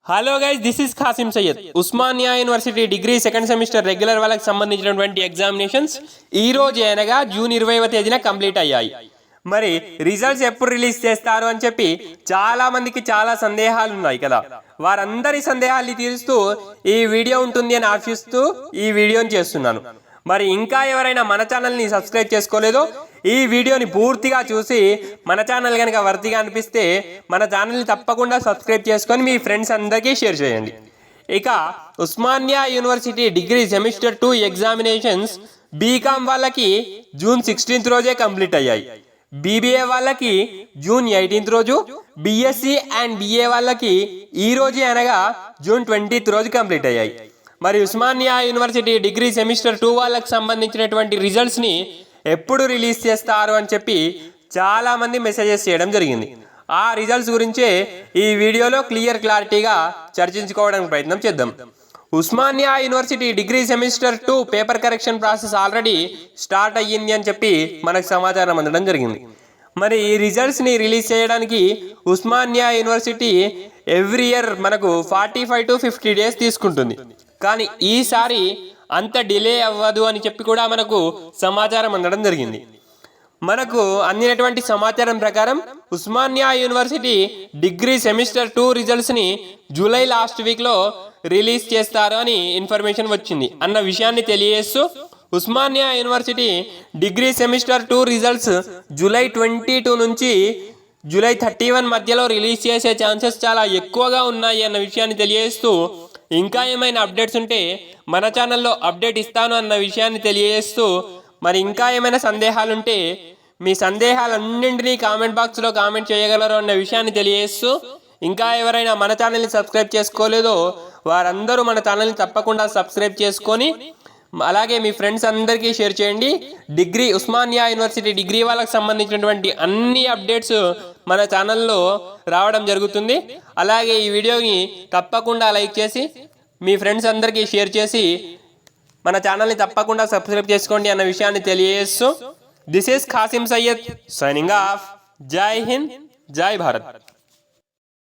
Hello guys, this is Khasim Syed. Osmania university degree second semester regular వాళ్ళకి సంబంధించినటువంటి examinations ఈ రోజు అనగా జూన్ 20వ తేదీన కంప్లీట్ అయ్యాయి. మరి రిజల్ట్స్ ఎప్పుడు రిలీజ్ చేస్తారు అని చెప్పి చాలా మందికి చాలా సందేహాలు ఉన్నాయి కదా. వారందరి సందేహాల్ని తీరుస్తూ ఈ వీడియో ఉంటుంది అని ఆశిస్తూ ఈ వీడియోని చేస్తున్నాను. మరి ఇంకా ఎవరైనా మన ఛానల్ని సబ్స్క్రైబ్ చేసుకోలేదో ఈ వీడియోని పూర్తిగా చూసి మన ఛానల్ కనుక వర్తిగా అనిపిస్తే మన ఛానల్ని తప్పకుండా సబ్స్క్రైబ్ చేసుకొని మీ ఫ్రెండ్స్ అందరికీ షేర్ చేయండి. ఇక Osmania university degree semester 2 examinations BCom వాళ్ళకి జూన్ 16th రోజే కంప్లీట్ అయ్యాయి. బీబీఏ వాళ్ళకి జూన్ 18th రోజు, బీఎస్సీ అండ్ బిఏ వాళ్ళకి ఈ రోజు అనగా జూన్ 20th రోజు కంప్లీట్ అయ్యాయి. మరి ఉస్మానియా యూనివర్సిటీ డిగ్రీ సెమిస్టర్ 2 వాళ్ళకి సంబంధించినటువంటి రిజల్ట్స్ని ఎప్పుడు రిలీజ్ చేస్తారు అని చెప్పి చాలామంది మెసేజెస్ చేయడం జరిగింది. ఆ రిజల్ట్స్ గురించే ఈ వీడియోలో క్లారిటీగా చర్చించుకోవడానికి ప్రయత్నం చేద్దాం. Osmania university degree semester 2 paper correction process already start అయ్యింది అని చెప్పి మనకు సమాచారం అందడం జరిగింది. మరి ఈ రిజల్ట్స్ని రిలీజ్ చేయడానికి ఉస్మానియా యూనివర్సిటీ ఎవ్రీ ఇయర్ మనకు 45 to 50 days తీసుకుంటుంది. కానీ ఈసారి అంత డిలే అవ్వదు అని చెప్పి కూడా మనకు సమాచారం అందడం జరిగింది. మనకు అందినటువంటి సమాచారం ప్రకారం ఉస్మానియా యూనివర్సిటీ డిగ్రీ సెమిస్టర్ 2 రిజల్ట్స్ని జూలై లాస్ట్ వీక్లో రిలీజ్ చేస్తారు అని ఇన్ఫర్మేషన్ వచ్చింది అన్న విషయాన్ని తెలియజేస్తూ Osmania university degree semester 2 results July 22 నుంచి జూలై 31 మధ్యలో రిలీజ్ చేసే ఛాన్సెస్ చాలా ఎక్కువగా ఉన్నాయి అన్న విషయాన్ని తెలియజేస్తూ ఇంకా ఏమైనా అప్డేట్స్ ఉంటే మన ఛానల్లో అప్డేట్ ఇస్తాను అన్న విషయాన్ని తెలియజేస్తూ మరి ఇంకా ఏమైనా సందేహాలుంటే మీ సందేహాలన్నింటినీ కామెంట్ బాక్స్లో కామెంట్ చేయగలరు అన్న విషయాన్ని తెలియజేస్తూ ఇంకా ఎవరైనా మన ఛానల్ని సబ్స్క్రైబ్ చేసుకోలేదో వారందరూ మన ఛానల్ని తప్పకుండా సబ్స్క్రైబ్ చేసుకొని అలాగే మీ ఫ్రెండ్స్ అందరికీ షేర్ చేయండి. ఉస్మానియా యూనివర్సిటీ డిగ్రీ వాళ్ళకి సంబంధించినటువంటి అన్ని అప్డేట్స్ మన ఛానల్లో రావడం జరుగుతుంది. అలాగే ఈ వీడియోని తప్పకుండా లైక్ చేసి మీ ఫ్రెండ్స్ అందరికీ షేర్ చేసి మన ఛానల్ని తప్పకుండా సబ్స్క్రైబ్ చేసుకోండి అన్న విషయాన్ని తెలియజేస్తూ this is Khasim Syed signing off. జై హింద్, జై భారత్.